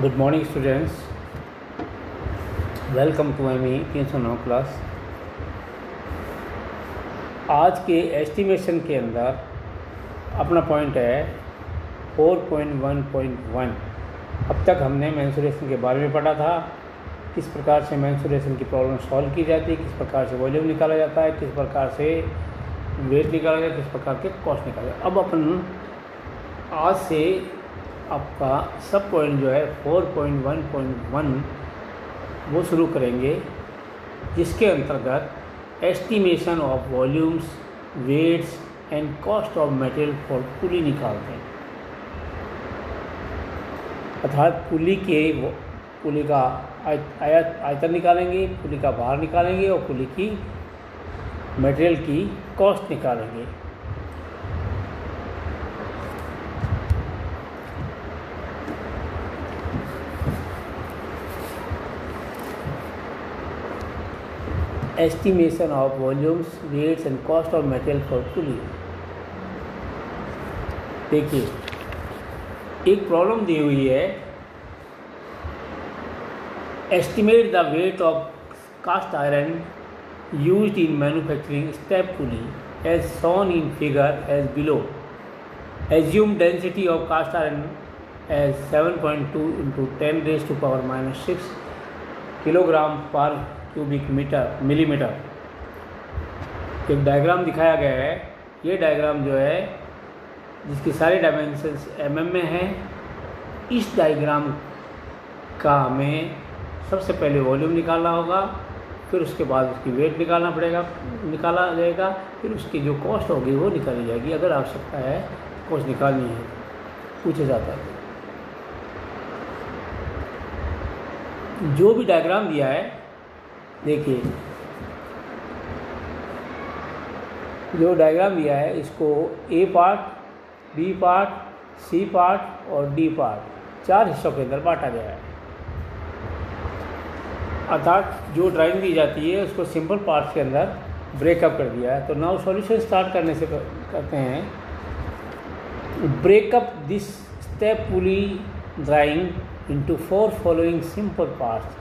Good morning students, welcome to M 309 class. आज के estimation के अंदर अपना पॉइंट है 4.1.1। अब तक हमने मेंसुरेशन के बारे में पढ़ा था, किस प्रकार से मेंसुरेशन की प्रॉब्लम सॉल्व की जाती है, किस प्रकार से वॉल्यूम निकाला जाता है, किस प्रकार से वेट निकाला जाता है, किस प्रकार के कॉस्ट निकाला जाता है। अब अपन आज से आपका सब पॉइंट जो है 4.1.1 वो शुरू करेंगे, जिसके अंतर्गत estimation of volumes, weights and cost of material for pulley निकालते हैं। अर्थात पुली का आयतन निकालेंगे, पुली का भार निकालेंगे और पुली की मटेरियल की कॉस्ट निकालेंगे। Estimation of volumes, weights and cost of material for pulley. देखिए, एक प्रॉब्लम दी हुई है, estimate the weight of cast iron used in manufacturing step pulley as shown in figure as below. Assume density of cast iron as 7.2 × 10⁻⁻6 kilogram per cubic millimetre. एक diagram दिखाया गया है। ये डायग्राम जो है, जिसकी सारे डायमेंशंस mm में है, इस डायग्राम का हमें सबसे पहले वॉल्यूम निकालना होगा, फिर उसके बाद उसकी वेट निकाला जाएगा, फिर उसकी जो कॉस्ट होगी वो निकाली जाएगी। अगर आवश्यकता है कॉस्ट निकालनी है, पूछा जाता है। जो भी डायग्राम दिया है, देखिए, जो डायग्राम दिया है इसको A part, B part, C part और डी पार्ट 4 हिस्सों के अंदर बांटा गया है। अर्थात जो ड्राइंग दी जाती है उसको सिंपल पार्ट्स के अंदर ब्रेकअप कर दिया है। तो नाउ सॉल्यूशन स्टार्ट करने से करते हैं। Breakup this step pulley drawing into 4 following simple parts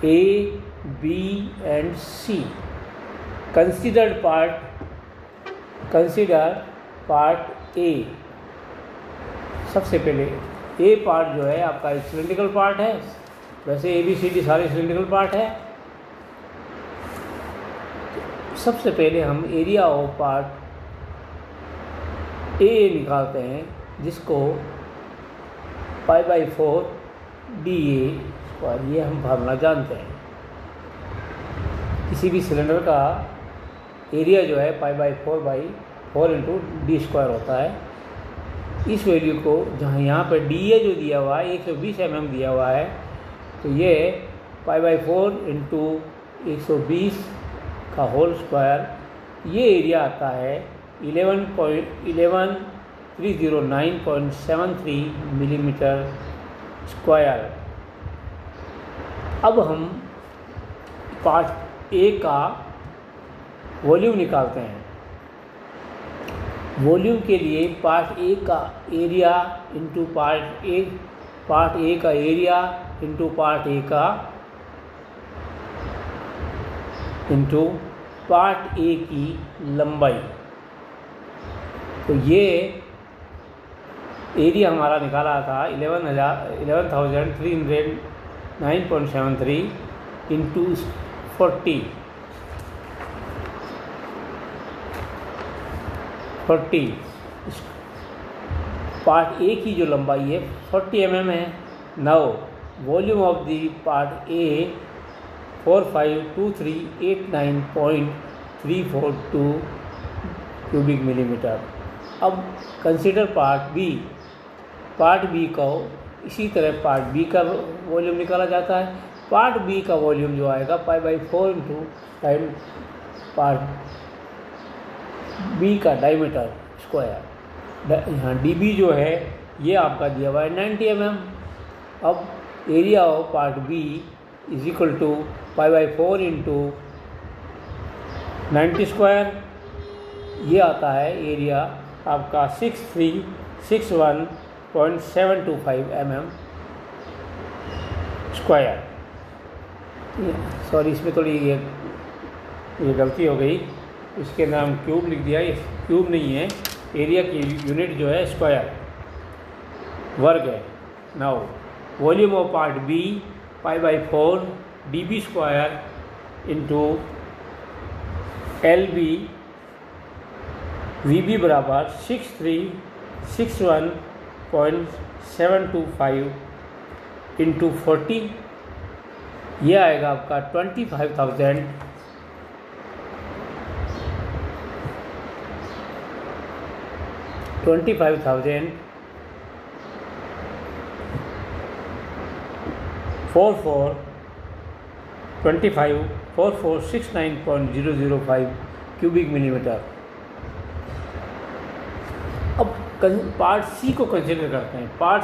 A, B and C. Consider part A। सबसे पहले A पार्ट जो है आपका एक सिलेंड्रिकल पार्ट है। वैसे ABCD सारे सिलेंड्रिकल पार्ट है। सबसे पहले हम एरिया ऑफ पार्ट A निकालते हैं, जिसको π/4 dA², ये हम फार्मूला जानते हैं। किसी भी सिलेंडर का एरिया जो है π/4 × d² होता है। इस वैल्यू को जहाँ यहाँ पर dA जो दिया हुआ है 120 mm दिया हुआ है, तो ये π/4 × 120 का होल स्क्वायर, ये एरिया आता है 11309.73 मिलीमीटर स्क्वायर। अब हम पार्ट ए का वॉल्यूम निकालते हैं। वॉल्यूम के लिए पार्ट ए का एरिया इंटू पार्ट ए का एरिया इंटू पार्ट ए का इंटू पार्ट ए की लंबाई। तो ये एरिया हमारा निकाला था 11,309.73 इंटू 40। पार्ट ए की जो लंबाई है 40 mm है। Now volume of the part A 452389.342 cubic millimetre. अब consider part B. Part B को इसी तरह पार्ट बी का वॉल्यूम निकाला जाता है। पार्ट बी का वॉल्यूम जो आएगा π/4 टाइम पार्ट बी का डायमीटर स्क्वायर। यहाँ डी बी जो है ये आपका दिया हुआ है 90 mm। अब area of part B is equal to π/4 × 90²। ये आता है एरिया आपका 6361.725 mm। स्क्वायर। सॉरी, इसमें थोड़ी ये गलती हो गई, इसके नाम क्यूब लिख दिया, ये क्यूब नहीं है, एरिया की यूनिट जो है स्क्वायर वर्ग है। Now volume of part B π/4 dB square into LB, VB बराबर 6361.725 इंटू 40, ये आएगा आपका 25,000 4469.005 क्यूबिक मिलीमीटर। अब पार्ट सी को कंसिडर करते हैं। Part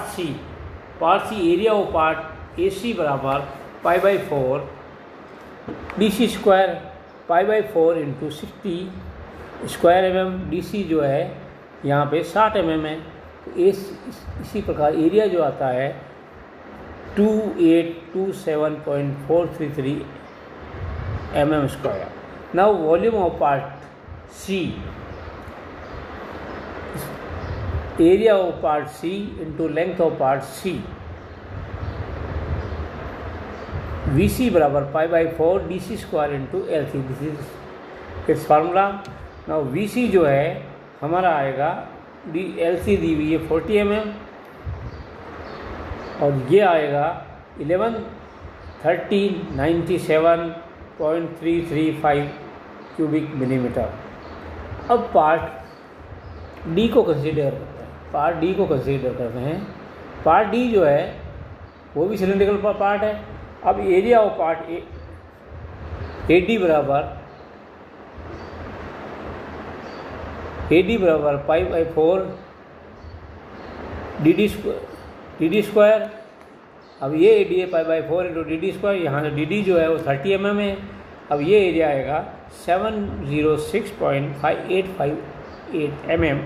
C area of part AC बराबर π/4 DC square, π/4 into 60 square mm, DC जो है यहाँ पे 60 mm है, तो इसी प्रकार एरिया जो आता है 2827.433 mm square. Now volume of part C, area of part C into length of part C, VC बराबर π/4 DC square into LC, this is its formula. Now VC जो है हमारा आएगा, LC दी हुई है 40 mm और ये आएगा 113097.335 क्यूबिक मिलीमीटर। अब पार्ट डी को कंसीडर करते हैं। पार्ट डी जो है वो भी सिलेंड्रिकल पार्ट है। अब एरिया ऑफ पार्ट AD बराबर π/4 DD स्क्वायर। अब ये एरिया π/4 इंटू DD स्क्वायर, यहाँ से DD जो है वो 30 mm है। अब ये एरिया आएगा 706.5858 mm।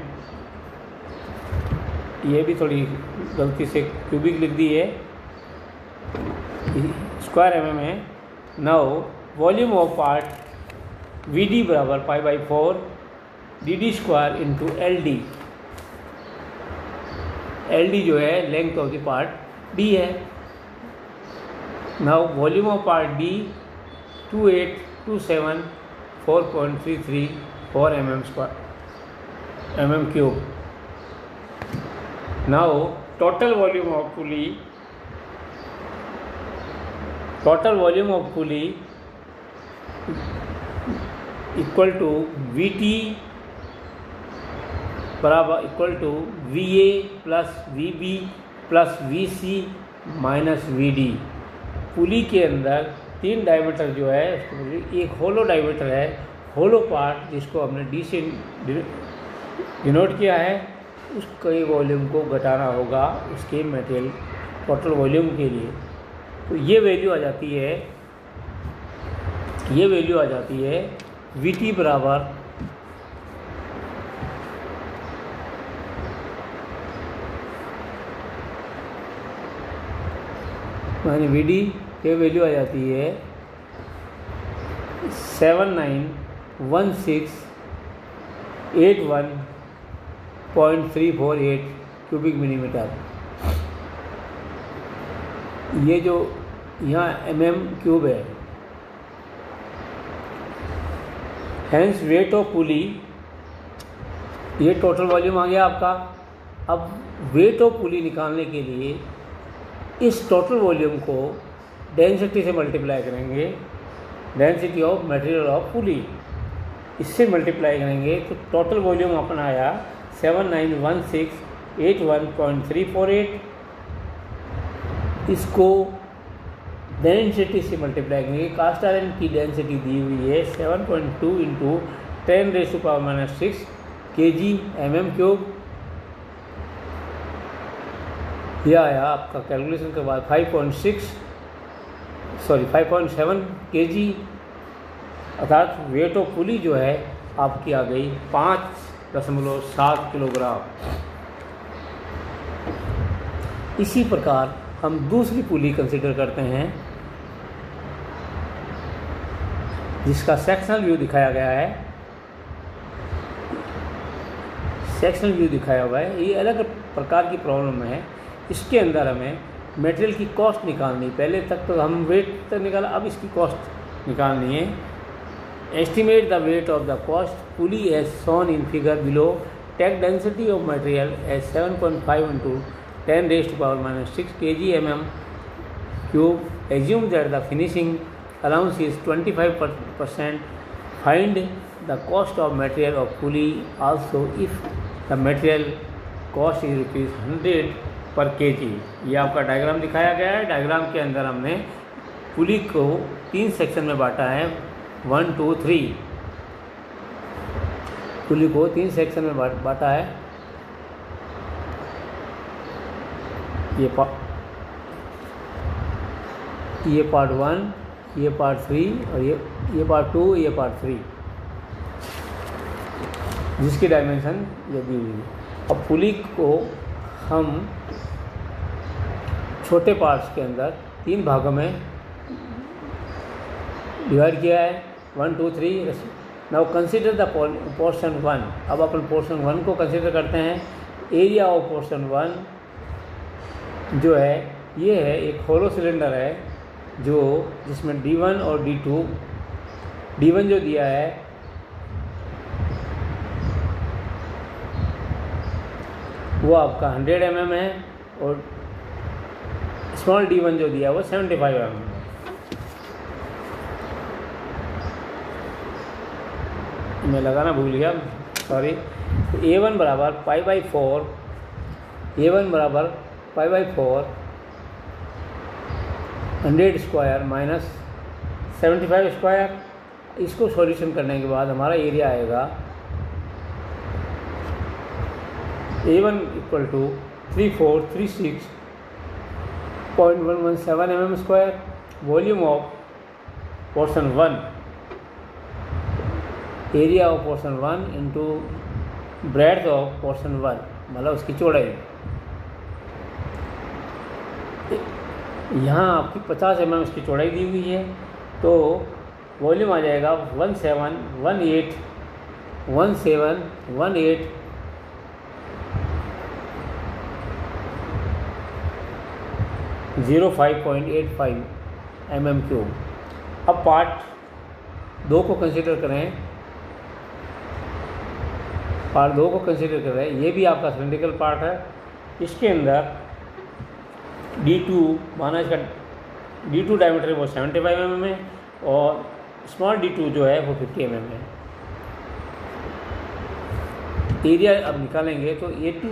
ये भी थोड़ी गलती से क्यूबिक लिख दी है, स्क्वायर mm है। Now volume of part VD बराबर π/4 DD स्क्वायर इंटू LD जो है length of the part D है। Now volume of part D 2827.433 mm cube. Now total volume of pulley equal to VT बराबर equal to VA plus VB plus VC minus VD। Pulley के अंदर 3 diameter जो है, एक होलो diameter है, होलो part जिसको हमने D से डिनोट किया है, उसके वॉल्यूम को घटाना होगा उसके मटेरियल टोटल वॉल्यूम के लिए। तो ये वैल्यू आ जाती है VT बराबर माने VD ये वैल्यू आ जाती है 791681.348 क्यूबिक मिलीमीटर। ये जो यहाँ mm क्यूब है, हैंस वेट ऑफ पुली, ये टोटल वॉल्यूम आ गया आपका। अब वेट ऑफ पुली निकालने के लिए इस टोटल वॉल्यूम को डेंसिटी से मल्टीप्लाई करेंगे, density of material of pulley, इससे मल्टीप्लाई करेंगे तो टोटल वॉल्यूम अपना आया 791681.348। इसको डेंसिटी से मल्टीप्लाई करेंगे। कास्ट आयरन की डेंसिटी दी हुई है 7.2 इंटू 10⁻⁻⁶ kg mm क्यूब। यह आया आपका कैलकुलेशन के बाद 5.7 kg, अर्थात वेट ऑफ पुली जो है आपकी आ गई 5.7 किलोग्राम। इसी प्रकार हम दूसरी पुली कंसिडर करते हैं जिसका सेक्शनल व्यू दिखाया गया है। सेक्शनल व्यू दिखाया हुआ है, ये अलग प्रकार की प्रॉब्लम है। इसके अंदर हमें मटेरियल की कॉस्ट निकालनी, पहले तक तो हम वेट तक निकाला, अब इसकी कॉस्ट निकालनी है। Estimate the weight of the cost pulley as shown in figure below. Take density of material as 7.5 into 10⁻⁻6 kg/mm³। Assume that the finishing allowance is 25%. Find the cost of material of pulley also if the material cost is ₹100 per kg। ये आपका diagram दिखाया गया है। Diagram के अंदर हमने पुली को 3 section में बांटा है, 1 2 3। पुली को 3 सेक्शन में बांटा है। ये पार्ट 1, ये पार्ट 3 और ये पार्ट 2, ये पार्ट 3, जिसकी डायमेंशन ये दी हुई है। अब पुली को हम छोटे पार्ट्स के अंदर 3 भागों में डिवाइड किया है, 1 2 3। Now consider the portion 1। अब अपन पोर्शन 1 को कंसिडर करते हैं। एरिया ऑफ पोर्शन 1 जो है, ये है एक होलो सिलेंडर है जो जिसमें D1 और D2, D1 जो दिया है वो आपका 100 mm है और स्मॉल D1 जो दिया है वो 75 mm है। मैं लगाना भूल गया, सॉरी। A1 बराबर π/4, A1 बराबर π/4 100 स्क्वायर माइनस 75 स्क्वायर। इसको सॉल्यूशन करने के बाद हमारा एरिया आएगा A1 = 3436.117 mm square. Volume of portion 1, area of portion 1 into breadth of portion 1, मतलब उसकी चौड़ाई। यहाँ आपकी 50 mm इसकी चौड़ाई दी हुई है, तो वॉल्यूम आ जाएगा 1718 mm³। अब पार्ट 2 को कंसिडर करें। पार्ट 2 को कंसिडर करें, ये भी आपका सिलेंड्रिकल पार्ट है। इसके अंदर D2 माना, इसका D2 डायमीटर वो 75 mm है और स्मॉल D2 जो है वो 50 mm है। एरिया अब निकालेंगे तो A2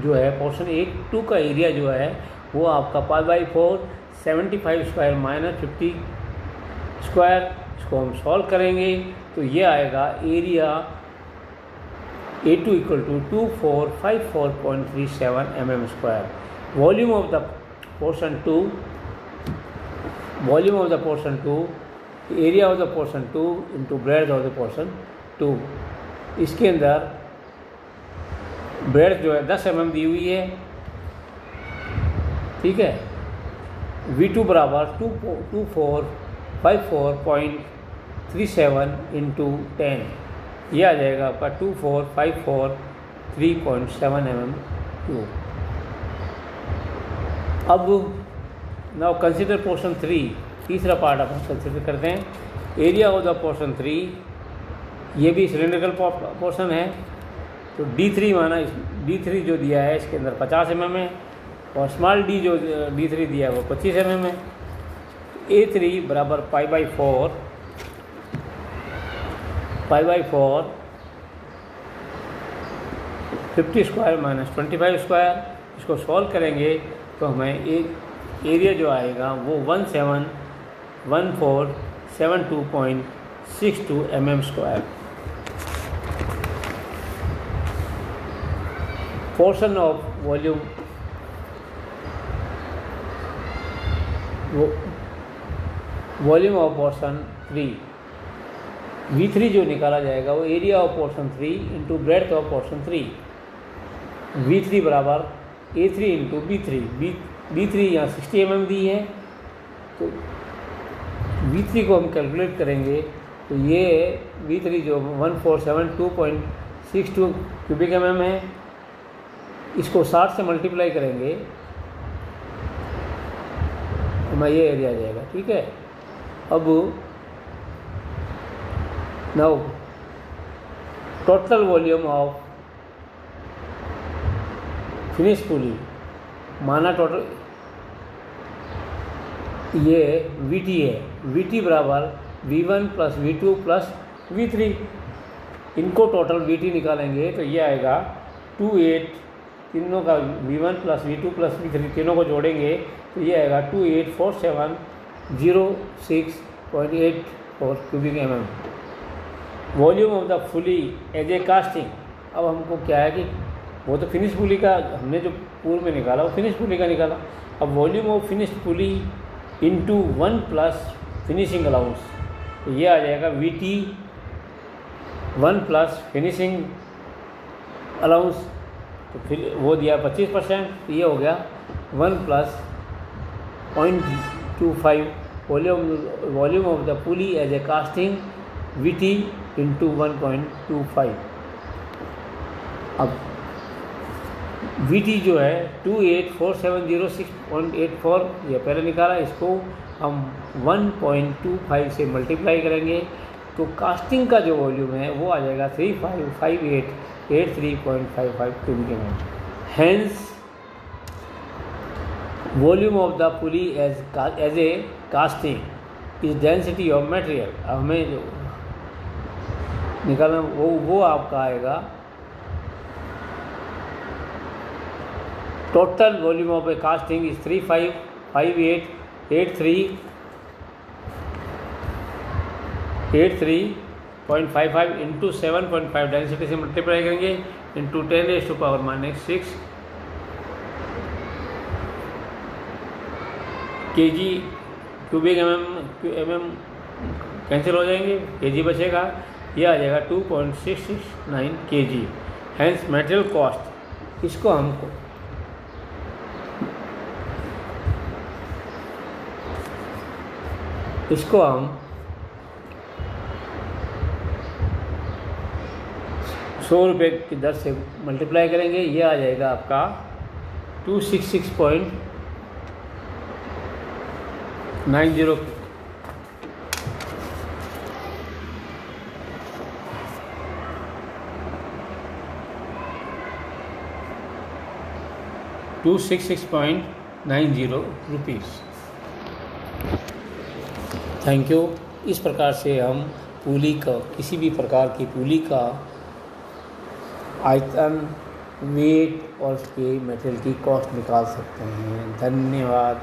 जो है, पोर्शन A2 का एरिया जो है वो आपका π/4 75 स्क्वायर माइनस 50 स्क्वायर। इसको हम सॉल्व करेंगे तो ये आएगा area A2 = 2454.37 mm square. Volume of the portion 2, area of the portion 2 into breadth of the portion 2। इसके अंदर ब्रेड्थ जो है 10 mm दी हुई है, ठीक है। V2 बराबर 2454.37 इंटू 10, ये आ जाएगा आपका 24543.7 mm³। अब नाउ कंसिडर पोर्शन 3, तीसरा पार्ट आप कंसिडर करते हैं। एरिया ऑफ द पोर्शन 3, ये भी सिलेंड्रिकल पोर्शन है, तो D3 माना, D3 जो दिया है इसके अंदर 50 mm है और स्मॉल D जो D3 दिया है वो 25 mm है। A3 बराबर π/4 50 स्क्वायर माइनस 25 स्क्वायर। इसको सॉल्व करेंगे तो हमें एक एरिया जो आएगा वो 171472.62 mm square. Portion of volume of portion 3, V3 जो निकाला जाएगा वो area of portion 3 into breadth of portion 3। V3 बराबर A3 इंटू B3, V3 यहाँ 60 mm दी है, तो V3 को हम कैलकुलेट करेंगे तो ये V3 जो 1472.62 क्यूबिक mm है, इसको 60 से मल्टीप्लाई करेंगे तो मैं ये एरिया आ जाएगा। ठीक है, अब now total volume of finish pulley, माना टोटल ये VT है, VT बराबर V1 plus V2 plus V3, इनको टोटल VT निकालेंगे तो ये आएगा 28, तीनों का V1 plus V2 plus V3 तीनों को जोड़ेंगे तो ये आएगा 284706.84 cubic mm। Volume of the pulley as a casting, अब हमको क्या है कि वो तो फिनिश पुली का हमने जो पूर्व में निकाला वो फिनिश पुली का निकाला। अब volume of finish pulley into 1 plus finishing allowance, तो ये आ जाएगा VT 1 प्लस फिनिशिंग अलाउंस, तो फिर वो दिया 25%, तो ये हो गया 1 plus 0.25 volume of the pulley as a casting VT into 1.25। अब VT जो है 284706.84 ये पहले निकाला, इसको हम 1.25 से मल्टीप्लाई करेंगे तो कास्टिंग का जो वॉल्यूम है वो आ जाएगा 355883.55 cubic mm। Hence volume of the pulley as a casting is density of material. अब हमें जो निकालना वो आपका आएगा total volume of a casting is 355883.55 into 7.5 density से मल्टीप्लाई करेंगे into 10⁻⁻6 kg cubic mm cancel हो जाएंगे, kg बचेगा, ये आ जाएगा 2.669 kg। हैंस मटेरियल कॉस्ट, इसको हमको हम 100 रुपये की दर से मल्टीप्लाई करेंगे, ये आ जाएगा आपका 266.90 रुपीज़। Thank you. इस प्रकार से हम पुली का, किसी भी प्रकार की पुली का आयतन, वेट और उसके मटेरियल की कॉस्ट निकाल सकते हैं। धन्यवाद।